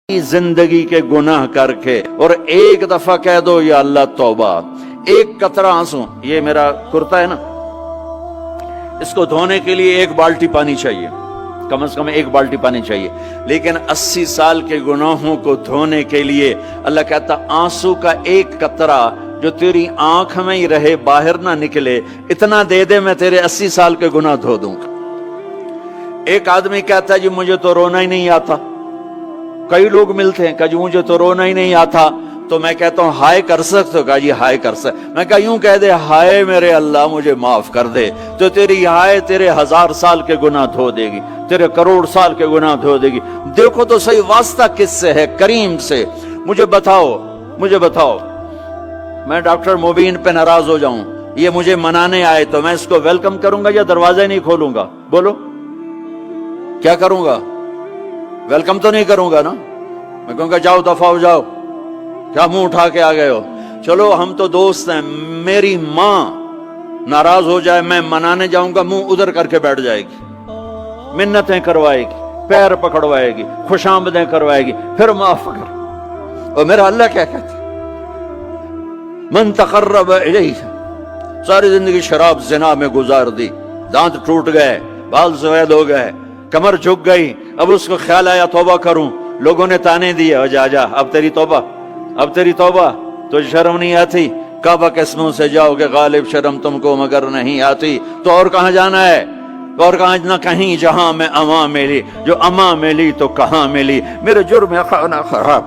जिंदगी के गुनाह करके और एक दफा कह दो या अल्लाह तौबा, एक कतरा आंसू, ये मेरा कुर्ता है ना, इसको धोने के लिए एक बाल्टी पानी चाहिए, कम से कम एक बाल्टी पानी चाहिए, लेकिन 80 साल के गुनाहों को धोने के लिए अल्लाह कहता आंसू का एक कतरा जो तेरी आंख में ही रहे, बाहर ना निकले, इतना दे दे, मैं तेरे 80 साल के गुनाह धो दूंगा। एक आदमी कहता है जी मुझे तो रोना ही नहीं आता। कई लोग मिलते हैं, कहा जी मुझे तो रोना ही नहीं आता, तो मैं कहता हूं हाय कर सकते हो? कहा जी हाय कर सकते। मैं कहा यूं कह दे, हाय मेरे अल्लाह मुझे माफ कर दे, तो तेरी हाय तेरे 1000 साल के गुनाह धो देगी, तेरे करोड़ साल के गुनाह धो देगी। देखो तो सही वास्ता किससे है? करीम से। मुझे बताओ मैं डॉक्टर मुबीन पे नाराज हो जाऊं, ये मुझे मनाने आए, तो मैं इसको वेलकम करूंगा या दरवाजा नहीं खोलूंगा? बोलो क्या करूंगा? वेलकम तो नहीं करूंगा ना, मैं कहूंगा जाओ दफा हो जाओ, क्या मुंह उठा के आ गए हो? चलो हम तो दोस्त हैं, मेरी मां नाराज हो जाए, मैं मनाने जाऊंगा, मुंह उधर करके बैठ जाएगी, मिन्नतें करवाएगी, पैर पकड़वाएगी, खुशामदें करवाएगी, फिर माफ कर। और मेरा अल्लाह क्या कहता है? मन तकर्रब इलैहि, सारी जिंदगी शराब जिना में गुजार दी, दांत टूट गए, बाल सफेद हो गए, कमर झुक गई, अब उसको ख्याल आया तौबा करूं, लोगों ने ताने दिए, जा अब तेरी तौबा, तो शर्म नहीं आती? काबा के मुंह से जाओगे गालिब, शर्म तुमको मगर नहीं आती, तो और कहां जाना है? और कहां ना कहीं जहां में अमा मिली, जो अमा मिली तो कहां मिली, मेरे जुर्म खाना खराब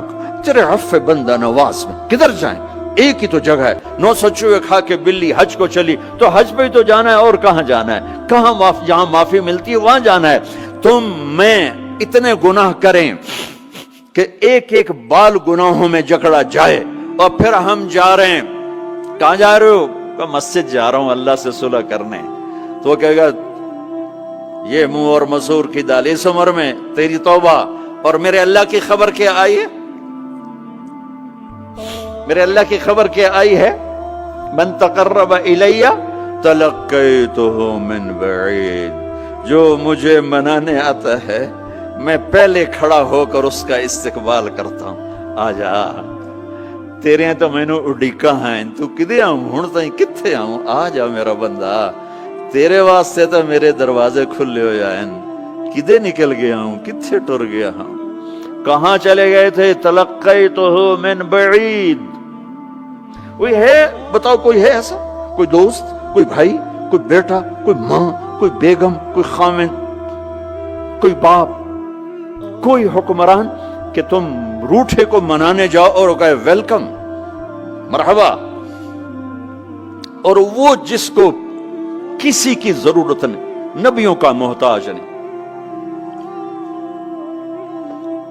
तेरे अफ़्फ़े बंदा नवाज में किधर जाएं? एक ही तो जगह है, 900 चूहे खा के बिल्ली हज को चली, तो हज पे ही तो जाना है, और कहां जाना है? कहां जहां माफी मिलती है वहां जाना है। तुम मैं इतने गुनाह करें कि एक एक बाल गुनाहों में जकड़ा जाए, और फिर हम जा रहे हैं, कहां जा रहे हो? मस्जिद जा रहा हूं अल्लाह से सुलह करने। तो वो कहेगा ये मुंह और मसूर की दाल, इस उम्र में तेरी तौबा, और मेरे अल्लाह की खबर क्या आई है? मेरे अल्लाह की खबर क्या आई है? मन तकर्रब इलैया तलक्कैतुहु मिन बईद, जो मुझे मनाने आता है मैं पहले खड़ा होकर उसका इस्तकबाल करता हूं। आजा तेरे तो मैनू उड़ीका है, तू किदे आऊं हुण ताईं, किथे आऊं? आ जा मेरा बंदा, तेरे वास्ते तो मेरे दरवाजे खुले हो जाए, किदे निकल गया हूं, किथे टुर गया हूं, कहां चले गए थे? तलक्कैतुहु मिन बईद। कोई है? बताओ कोई है ऐसा? कोई दोस्त, कोई भाई, कोई बेटा, कोई मां, कोई बेगम, कोई खामिन, कोई बाप, कोई हुक्मरान कि तुम रूठे को मनाने जाओ और कहे वेलकम, मरहबा, और वो जिसको किसी की जरूरत नहीं, नबियों का मोहताज नहीं,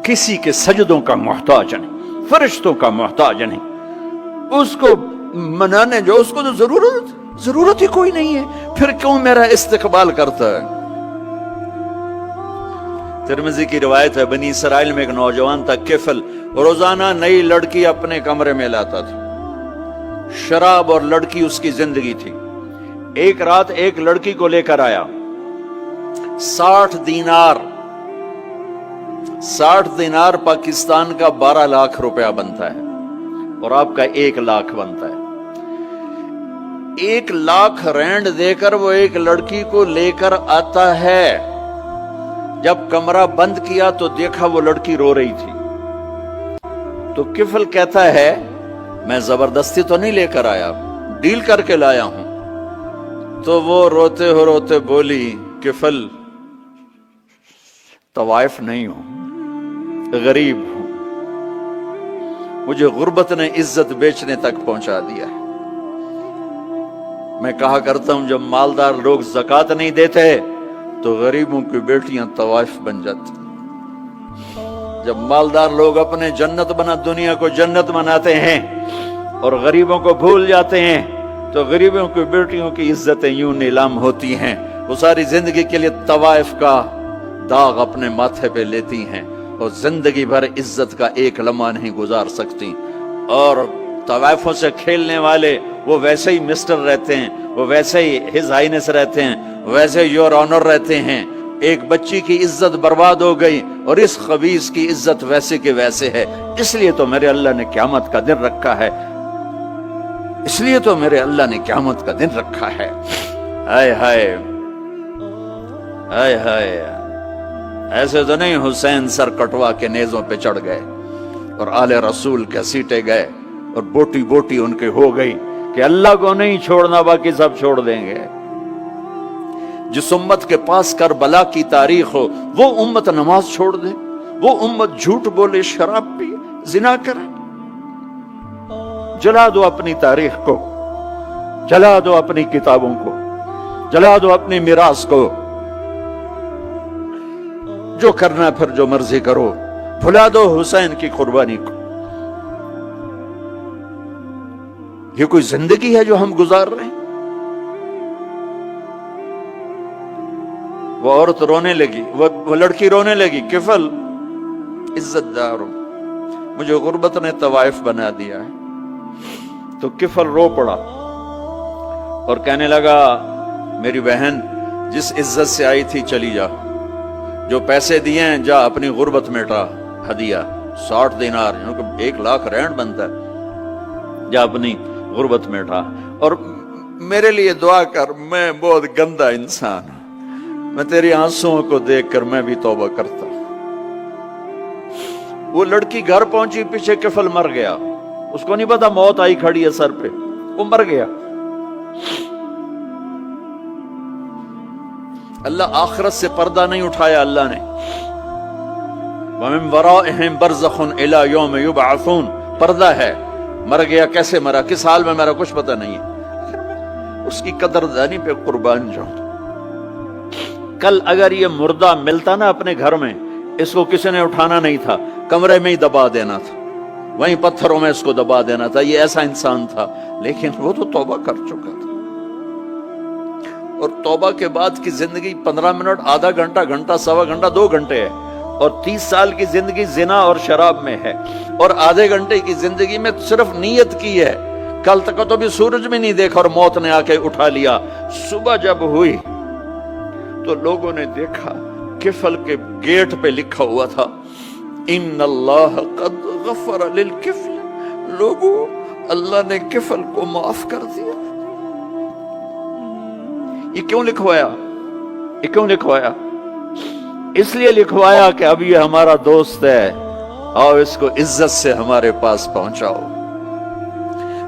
किसी के सजदों का मोहताज नहीं, फरिश्तों का मोहताज नहीं, उसको मनाने जाओ, उसको तो जरूरत ही कोई नहीं है, फिर क्यों मेरा इस्तकबाल करता है? तिरमिज़ी की रिवायत है, बनी इसराइल में एक नौजवान था किफल, रोजाना नई लड़की अपने कमरे में लाता था, शराब और लड़की उसकी जिंदगी थी। एक रात एक लड़की को लेकर आया, 60 दिनार पाकिस्तान का 12 लाख रुपया बनता है, और आपका 1 लाख बनता है। 1 लाख रैंड देकर वो एक लड़की को लेकर आता है। जब कमरा बंद किया तो देखा वो लड़की रो रही थी, तो किफल कहता है मैं जबरदस्ती तो नहीं लेकर आया, डील करके लाया हूं। तो वो रोते बोली, किफल तवाइफ नहीं हूं, गरीब हूं, मुझे गुर्बत ने इज्जत बेचने तक पहुंचा दिया है। मैं कहा करता हूं जब मालदार लोग ज़कात नहीं देते तो गरीबों की बेटियां तवाइफ बन जाती। जब मालदार लोग अपने दुनिया को जन्नत बनाते हैं और गरीबों को भूल जाते हैं, तो गरीबों की बेटियों की इज्जतें यूं नीलाम होती हैं। वो सारी जिंदगी के लिए तवाइफ का दाग अपने माथे पे लेती हैं और जिंदगी भर इज्जत का एक लम्हा नहीं गुजार सकती। और तवाइफों से खेलने वाले वो वैसे ही मिस्टर रहते हैं, वो वैसे ही हिज हाइनेस रहते हैं, वैसे योर ऑनर रहते हैं, ایک بچی کی عزت برباد ہو گئی اور اس خبیث کی عزت ویسے کے ویسے ہے، اس لیے تو میرے اللہ نے قیامت کا دن رکھا ہے، اس لیے تو میرے اللہ نے قیامت کا دن رکھا ہے۔ ہائے ہائے ہائے ہائے، ایسے تو نہیں حسین سر کٹوا کے نیزوں پہ چڑھ گئے اور آل رسول کے سیٹے گئے اور بوٹی بوٹی ان کے ہو گئی کہ اللہ کو نہیں چھوڑنا باقی سب چھوڑ دیں گے۔ جس امت کے پاس کربلا کی تاریخ ہو وہ امت نماز چھوڑ دے، وہ امت جھوٹ بولے، شراب پی، زنا کرے؟ جلا دو اپنی تاریخ کو، جلا دو اپنی کتابوں کو، جلا دو اپنی میراث کو، جو کرنا پھر جو مرضی کرو، بھلا دو حسین کی قربانی کو۔ یہ کوئی زندگی ہے جو ہم گزار رہے ہیں؟ وہ عورت رونے لگی، وہ لڑکی رونے لگی، کفل عزت دار ہوں، مجھے غربت نے طوائف بنا دیا ہے۔ تو کفل رو پڑا اور کہنے لگا میری بہن جس عزت سے آئی تھی چلی جا، جو پیسے دیے ہیں جا اپنی غربت مٹا، ہدیہ 60 دینار یعنی کہ 1 لاکھ رینڈ بنتا ہے، جا اپنی غربت مٹا، اور میرے لیے دعا کر، میں بہت گندا انسان ہوں، میں تیری آنسوؤں کو دیکھ کر میں بھی توبہ کرتا ہوں۔ وہ لڑکی گھر پہنچی، پیچھے کفل مر گیا، اس کو نہیں پتا موت آئی کھڑی ہے سر پہ، وہ مر گیا۔ اللہ آخرت سے پردہ نہیں اٹھایا اللہ نے۔ وَمِن وَرَائِهِمْ بَرْزَخٌ إِلَى يَوْمِ يُبْعَثُونَ، پردہ ہے، مر گیا، کیسے مرا، کس حال میں مرا، کچھ پتہ نہیں ہے، اس کی قدردانی پہ قربان جاؤں۔ کل اگر یہ مردہ ملتا نا اپنے گھر میں، اس کو کسی نے اٹھانا نہیں تھا، کمرے میں ہی دبا دینا تھا، وہیں پتھروں میں اس کو دبا دینا تھا، یہ ایسا انسان تھا، لیکن وہ تو توبہ کر چکا تھا۔ اور توبہ کے بعد کی زندگی 15 منٹ، آدھا گھنٹہ، گھنٹہ، سوا گھنٹہ، 2 گھنٹے ہے، اور 30 سال کی زندگی زنا اور شراب میں ہے، اور آدھے گھنٹے کی زندگی میں صرف نیت کی ہے۔ کل تک تو بھی سورج میں نہیں دیکھا اور موت نے آ کے اٹھا لیا۔ صبح جب ہوئی تو لوگوں نے دیکھا کفل کے گیٹ پہ لکھا ہوا تھا ان اللہ قد غفر للکفل، لوگوں اللہ نے کفل کو معاف کر دیا۔ یہ کیوں لکھوایا؟ یہ کیوں لکھوایا؟ اس لیے لکھوایا کہ اب یہ ہمارا دوست ہے، آؤ اس کو عزت سے ہمارے پاس پہنچاؤ۔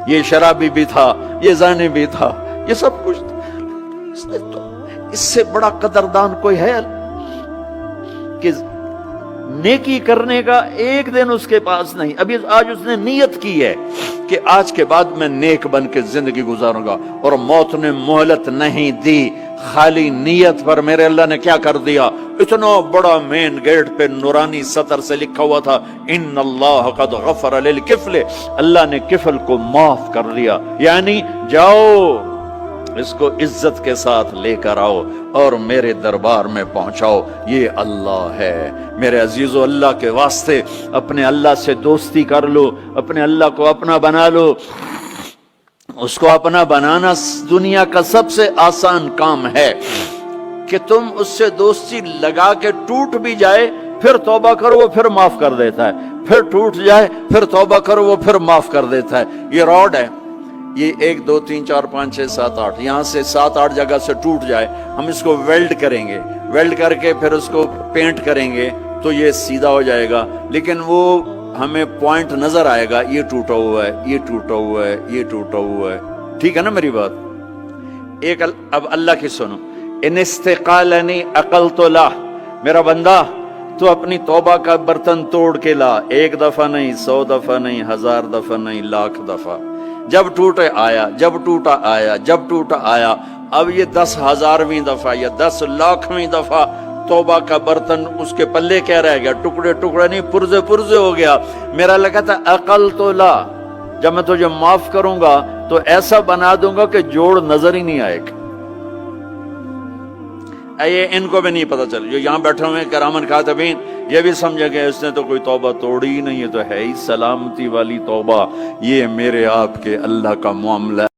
یہ شرابی بھی تھا، یہ زانی بھی تھا، یہ سب کچھ تھا۔ اس سے بڑا قدردان کوئی ہے کہ نیکی کرنے کا ایک دن اس کے پاس نہیں؟ ابھی آج اس نے نیت کی ہے کہ آج کے بعد میں نیک بن کے زندگی گزاروں گا، اور موت نے مہلت نہیں دی، خالی نیت پر میرے اللہ نے کیا کر دیا، اتنا بڑا مین گیٹ پہ نورانی سطر سے لکھا ہوا تھا ان اللہ قد غفر للکفل، اللہ نے کفل کو معاف کر دیا، یعنی جاؤ اس کو عزت کے ساتھ لے کر آؤ اور میرے دربار میں پہنچاؤ، یہ اللہ ہے۔ میرے عزیزو، اللہ کے واسطے اپنے اللہ سے دوستی کر لو، اپنے اللہ کو اپنا بنا لو۔ اس کو اپنا بنانا دنیا کا سب سے آسان کام ہے کہ تم اس سے دوستی لگا کے ٹوٹ بھی جائے پھر توبہ کرو وہ پھر معاف کر دیتا ہے، پھر ٹوٹ جائے پھر توبہ کرو وہ پھر معاف کر دیتا ہے۔ یہ راڈ ہے، یہ 1 2 3 4 5 6 7 8 یہاں سے 7 8 جگہ سے ٹوٹ جائے، ہم اس کو ویلڈ کریں گے، ویلڈ کر کے پھر اس کو پینٹ کریں گے تو یہ سیدھا ہو جائے گا، لیکن وہ ہمیں پوائنٹ نظر آئے گا، یہ ٹوٹا ہوا ہے، یہ ٹوٹا ہوا ہے، یہ ٹوٹا ہوا ہے۔ ٹھیک ہے نا میری بات؟ ایک اب اللہ کی سنو، ان استقالنی عقلت لا، میرا بندہ تو اپنی توبہ کا برتن توڑ کے لا، 1 دفعہ نہیں، 100 دفعہ نہیں، 1000 دفعہ نہیں، 1,00,000 دفعہ، جب ٹوٹے آیا، جب ٹوٹا آیا، جب ٹوٹا آیا۔ اب یہ 10,000ویں دفعہ یا 10,00,000ویں دفعہ توبہ کا برتن اس کے پلے کیا رہ گیا؟ ٹکڑے ٹکڑے نہیں، پرزے پرزے ہو گیا۔ میرا لگا تھا عقل تو لا، جب میں تجھے معاف کروں گا تو ایسا بنا دوں گا کہ جوڑ نظر ہی نہیں آئے گا۔ یہ ان کو بھی نہیں پتا چل، جو یہاں بیٹھے ہوئے کرامن کاتبین یہ بھی سمجھے گئے اس نے تو کوئی توبہ توڑی ہی نہیں، ہے تو ہے ہی سلامتی والی توبہ۔ یہ میرے آپ کے اللہ کا معاملہ